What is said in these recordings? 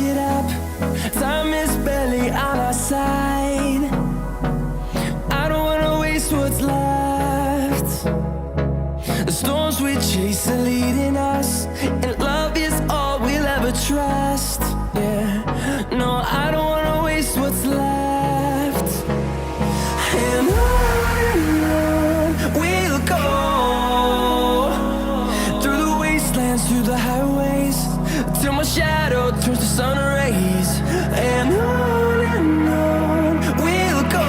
get up. Time is barely on our side. I don't wanna waste what's left. The storms we chase are leading us, and love is all we'll ever trust. Yeah, no, I don't wanna waste what's left. And on we'll go, through the wastelands, through the highways, till my shadow turns to sun rays. And on we'll go,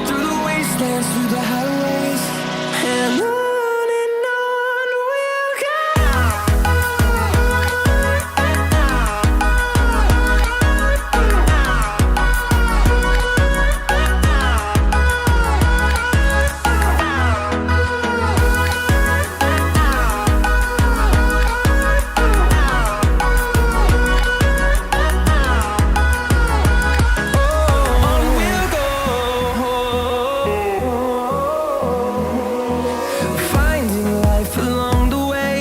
through the wastelands, through the highways, and on we'll go. Finding life along the way,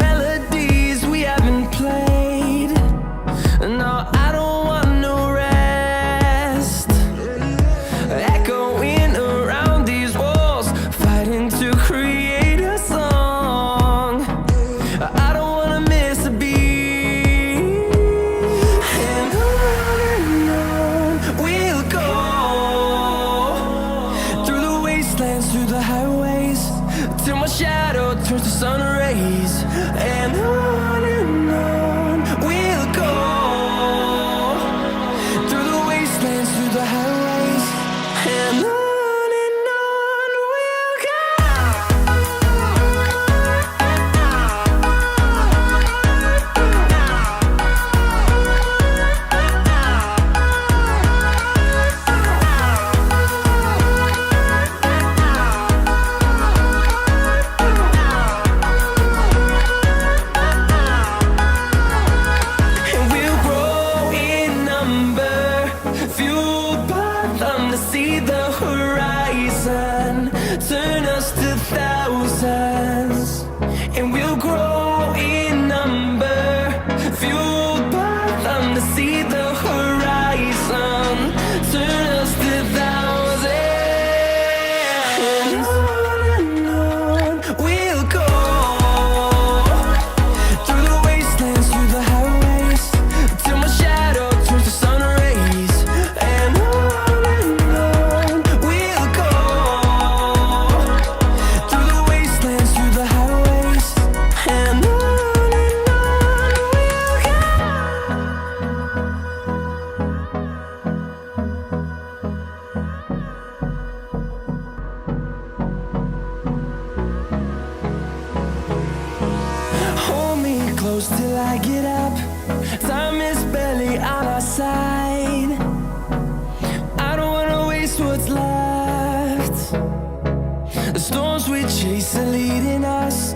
melodies we haven't played. No, I don't want no rest. Echoing around these walls, fighting to create a song. I don't wanna miss a beat. And on we'll go, through the wastelands, through the highways, till my shadow turns to sun rays. And on we'll go, through the wastelands, through the highways, and on we'll go. And we'll grow in number, fueled by them to see the horizon, turn us to thousands. And we'll grow in number, fueled by them to see the horizon, turn us to thousands. And on we'll go, through the wastelands, through the highways, till my shadow turns to sun rays. And on we'll go, through the wastelands, through the highways, and on we'll go. Hold me close till I get up. Time is barely on our side. I don't wanna waste what's left. The storms we chase are leading us,